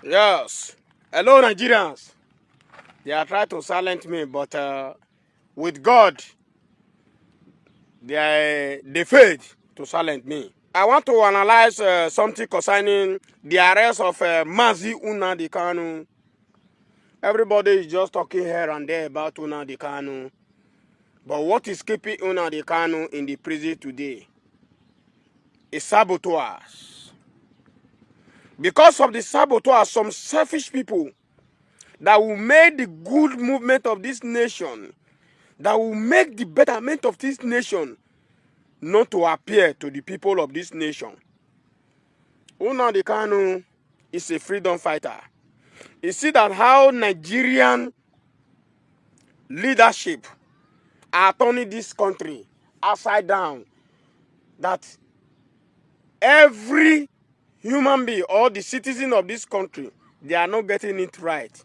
Yes. Hello, Nigerians. They are trying to silence me, but with God, they failed to silence me. I want to analyze something concerning the arrest of Mazi Nnamdi Kanu. Everybody is just talking here and there about Nnamdi Kanu. But what is keeping Nnamdi Kanu in the prison today is saboteurs. Because of the saboteurs, some selfish people that will make the good movement of this nation, that will make the betterment of this nation not to appear to the people of this nation. Nnamdi Kanu is a freedom fighter. You see that how Nigerian leadership are turning this country upside down. That every human being or the citizen of this country, they are not getting it right.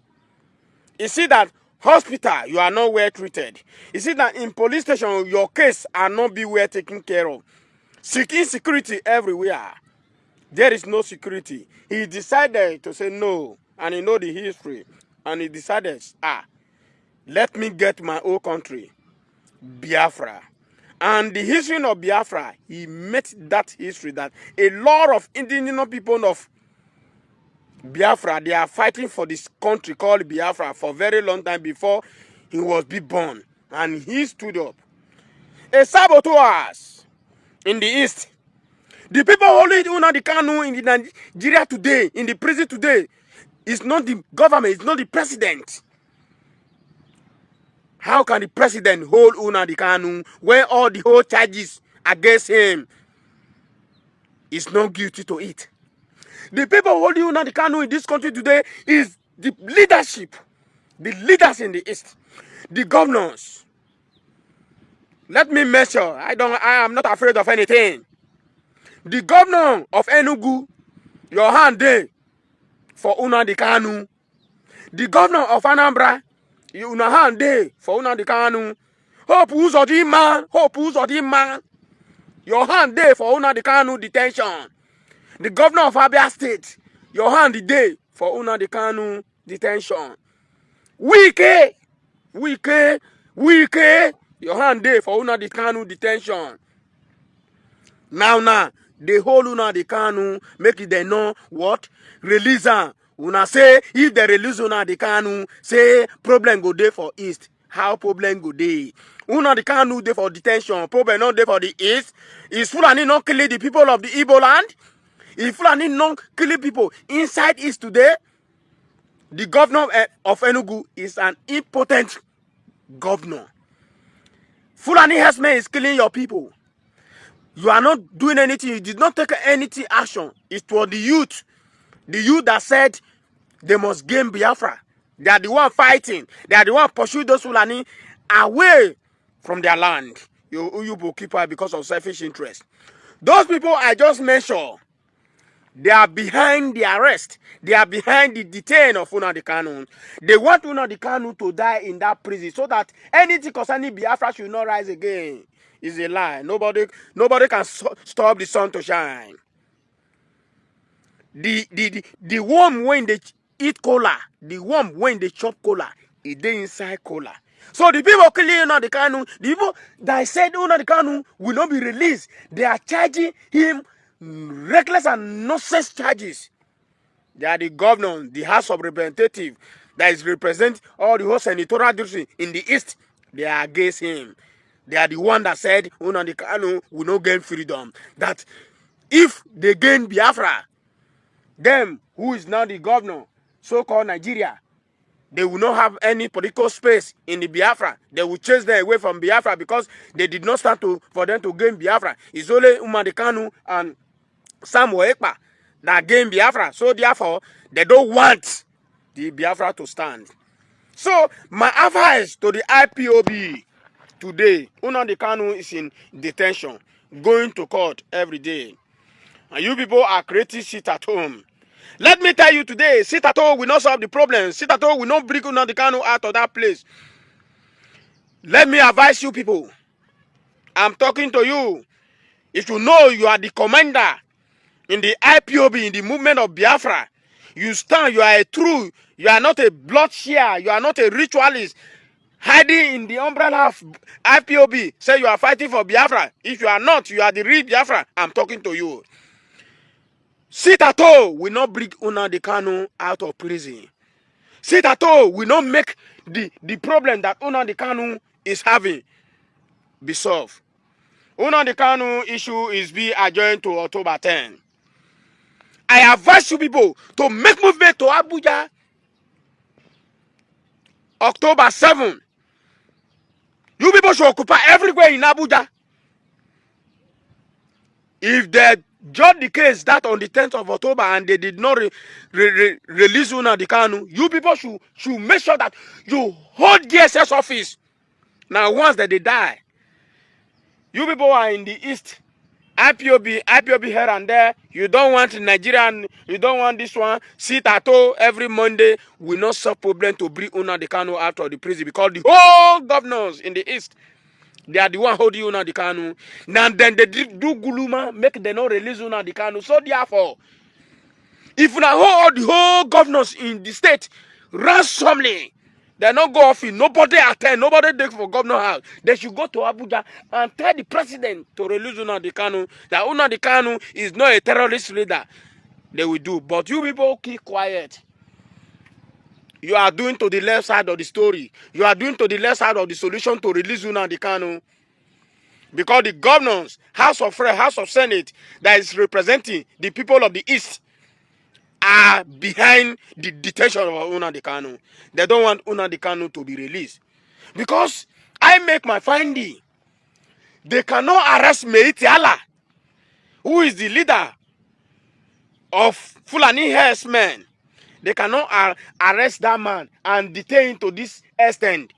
You see that hospital, you are not well treated. You see that in police station, your case are not be well taken care of. Insecurity everywhere. There is no security. He decided to say no, and he know the history, and he decided, let me get my own country, Biafra. And the history of Biafra, he met that history that a lot of indigenous people of Biafra, they are fighting for this country called Biafra for a very long time before he was born. And he stood up. A saboteurs in the east. The people holding Nnamdi Kanu in Nigeria today, in the prison today, is not the government, it's not the president. How can the president hold Nnamdi Kanu when all the whole charges against him is not guilty to it? The people holding Nnamdi Kanu in this country today is the leadership, the leaders in the east, the governors. Let me measure. I am not afraid of anything. The governor of Enugu, your hand there for Nnamdi Kanu. The governor of Anambra, your hand there for Nnamdi Kanu. Hope Uzodimma, your hand there for Nnamdi Kanu detention. The governor of Abia State, your hand there for Nnamdi Kanu detention. Wike, your hand there for Nnamdi Kanu detention. Now, they hold Nnamdi Kanu, make it they know what? Release am. Una say, if they release Nnamdi Kanu, say, problem go there for East. How problem go there? Nnamdi Kanu there for detention, problem not there for the East. Is Fulani not killing the people of the Igbo land? Is Fulani not killing people inside East today? The governor of Enugu is an impotent governor. Fulani herdsmen is killing your people. You are not doing anything. You did not take anything action. It was the youth that said they must gain Biafra. They are the one fighting. They are the one pursuing those Fulani away from their land. You keeper because of selfish interest. Those people I just mentioned, they are behind the arrest. They are behind the detain of Nnamdi Kanu. They want Nnamdi Kanu to die in that prison so that anything concerning Biafra should not rise again. It's a lie. Nobody can stop the sun to shine. The worm when they eat cola, the worm when they chop cola, it dey inside cola. So the people killing Nnamdi Kanu, the people that said Nnamdi Kanu will not be released, they are charging him reckless and nonsense charges. They are the governor, the House of Representatives that is represent all the whole senatorial district in the east. They are against him. They are the one that said Nnamdi Kanu will not gain freedom. That if they gain Biafra, them who is now the governor, so-called Nigeria, they will not have any political space in the Biafra. They will chase them away from Biafra because they did not stand for them to gain Biafra. It's only Nnamdi Kanu and Ekpa that gain Biafra. So therefore, they don't want the Biafra to stand. So my advice to the ipob today, Nnamdi Kanu is in detention, going to court every day. And you people are creating sit at home. Let me tell you today, sit at home will not solve the problem. Sit at home will not bring Nnamdi Kanu out of that place. Let me advise you people. I'm talking to you. If you know you are the commander in the ipob, in the movement of Biafra, You stand, you are a true, you are not a bloodshed, you are not a ritualist hiding in the umbrella of IPOB. Say you are fighting for Biafra. If you are not, you are the real Biafra. I'm talking to you. Sit at all will not bring Nnamdi Kanu out of prison. Sit at all will not make the problem that Nnamdi Kanu is having be solved. Nnamdi Kanu issue is being adjourned to October 10. I advise you people to make movement to Abuja October 7. You people should occupy everywhere in Abuja. If they judge the case that on the 10th of October and they did not release Nnamdi Kanu, you people should make sure that you hold DSS office. Now once that they die, you people are in the east, IPOB here and there. You don't want Nigerian, you don't want this one. Sit at home every Monday will not solve problem to bring Nnamdi Kanu out of the prison because the whole governors in the east, they are the one holding Nnamdi Kanu. Now then they do guluma, make them not release Nnamdi Kanu. So therefore, if now hold the whole governors in the state ransomly, they not go off in, nobody attend, nobody dig for governor house. They should go to Abuja and tell the president to release Nnamdi Kanu, that Nnamdi Kanu is not a terrorist leader. They will do. But you people keep quiet. You are doing to the left side of the story. You are doing to the left side of the solution to release Nnamdi Kanu. Because the governors, House of Rep, House of Senate, that is representing the people of the East, are behind the detention of Nnamdi Kanu. They don't want Nnamdi Kanu to be released. Because I make my finding. They cannot arrest Meiti Allah, who is the leader of Fulani herdsmen. They cannot arrest that man and detain him to this extent.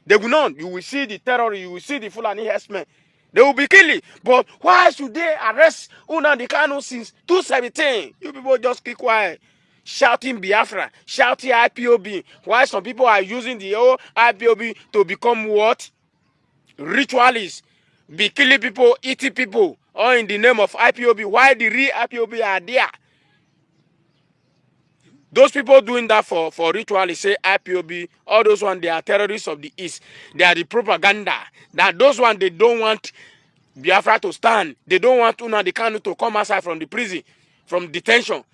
They will not. You will see the terror, you will see the Fulani herdsmen. They will be killing. But why should they arrest Nnamdi Kanu since 2017? You people just keep quiet. Shouting Biafra, shouting IPOB. Why some people are using the old IPOB to become what? Ritualists. Be killing people, eating people. All in the name of IPOB. Why the real IPOB are there? Those people doing that for ritualists, say IPOB, all those ones, they are terrorists of the East. They are the propaganda. That those ones, they don't want Biafra to stand. They don't want Nnamdi Kanu to come outside from the prison, from detention.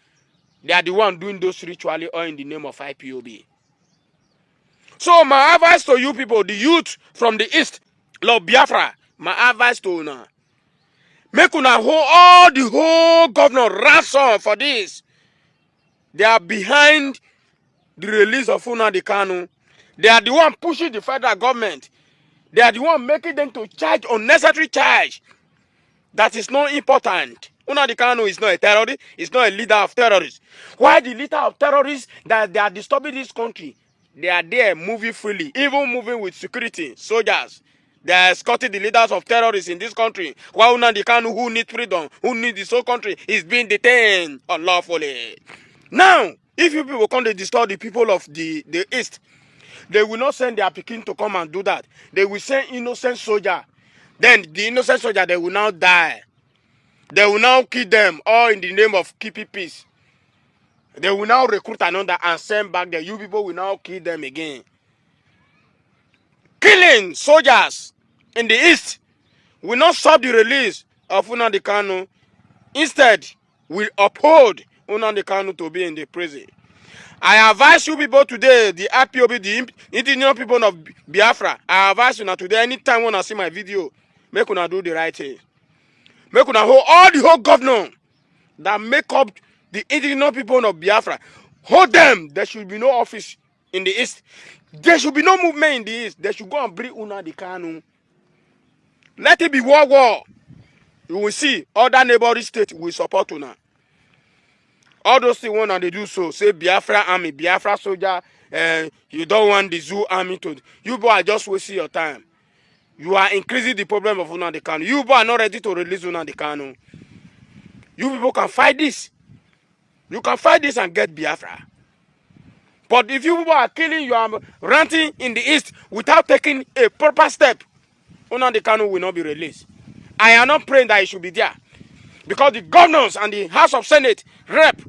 They are the one doing those ritually all in the name of IPOB. So my advice to you people, the youth from the East, Lord Biafra, my advice to una, make una hold all the whole governor ransom for this. They are behind the release of Nnamdi Kanu. They are the one pushing the federal government. They are the one making them to charge unnecessary charge. That is not important. Nnamdi Kanu is not a terrorist. He's not a leader of terrorists. Why the leader of terrorists that they are disturbing this country? They are there moving freely, even moving with security, soldiers. They are escorting the leaders of terrorists in this country. While Nnamdi Kanu, who needs freedom, who needs this whole country, is being detained unlawfully. Now, if you people come to disturb the people of the East, they will not send their Peking to come and do that. They will send innocent soldier. Then the innocent soldier, they will now die. They will now kill them all in the name of keeping peace. They will now recruit another and send back there. You people will now kill them again. Killing soldiers in the East will not stop the release of Nnamdi Kanu. Instead, will uphold Nnamdi Kanu to be in the prison. I advise you people today, the IPOB, the indigenous people of Biafra, I advise you now today, anytime when I see my video, make una do the right thing. Make una hold all the whole governor that make up the indigenous people of Biafra. Hold them. There should be no office in the East. There should be no movement in the East. They should go and bring Nnamdi Kanu. Let it be war. You will see other neighboring states will support una. All those things when they do so, say Biafra army, Biafra soldier, you don't want the zoo army to. You boys are just wasting your time. You are increasing the problem of Nnamdi Kanu. You boys are not ready to release Nnamdi Kanu. You people can fight this. You can fight this and get Biafra. But if you people are killing, you are ranting in the East without taking a proper step, Nnamdi Kanu will not be released. I am not praying that he should be there. Because the governors and the House of Senate rep,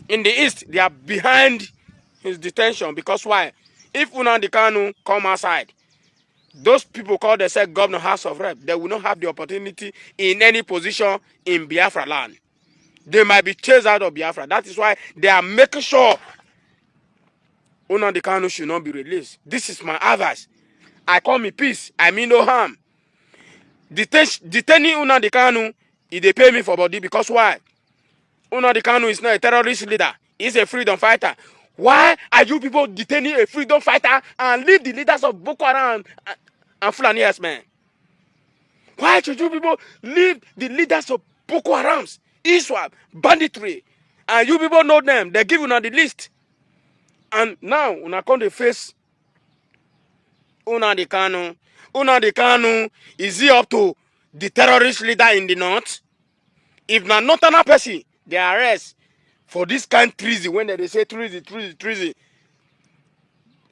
in the east, they are behind his detention. Because why? If Nnamdi Kanu come outside, those people call themselves governor, House of Rep, they will not have the opportunity in any position in Biafra land. They might be chased out of Biafra. That is why they are making sure Nnamdi Kanu should not be released. This is my advice. I call me peace. I mean no harm. Detaining Nnamdi Kanu, they pay me for body. Because why? Nnamdi Kanu is not a terrorist leader. He's a freedom fighter. Why are you people detaining a freedom fighter and leave the leaders of Boko Haram and Fulani herdsmen? Why should you people leave the leaders of Boko Harams, ISWAP, banditry, and you people know them? They give you the list. And now, when I come to face Nnamdi Kanu, Nnamdi Kanu, is he up to the terrorist leader in the north? If not northern person, they arrest for this kind of treason. When they say treason,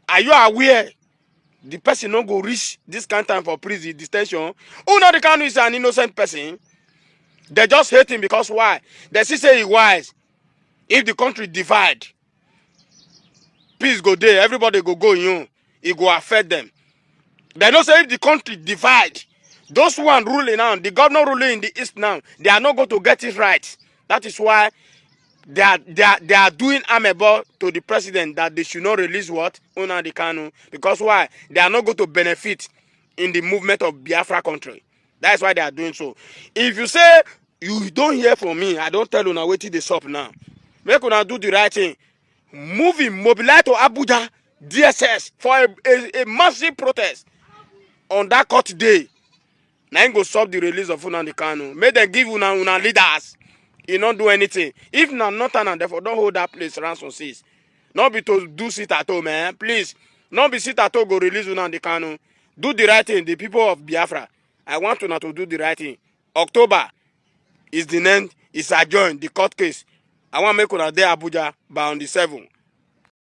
are you aware the person not go reach this kind of time for prison detention? Nnamdi Kanu is an innocent person. They just hate him because why? They still say he wise. If the country divide, peace go there, everybody go you. It go affect them. They don't say if the country divide, those who are ruling now, the governor ruling in the east now, they are not going to get it right. That is why they are doing amable to the president that they should not release what? Nnamdi Kanu. Because why? They are not going to benefit in the movement of Biafra country. That's why they are doing so. If you say you don't hear from me, I don't tell you now, wait till they stop now. Make una do the right thing. Moving, mobilize to Abuja, DSS, for a massive protest on that court day. Now go stop the release of Nnamdi Kanu. Make them give una leaders. You not do anything. If not, and therefore don't hold that place ransom seas. Not be to do sit at home, man. Please. Not be sit at home, go release Nnamdi Kanu. Do the right thing. The people of Biafra. I want to do the right thing. October is the end. It's adjourned. The court case. I want to make una there Abuja by on the 7th.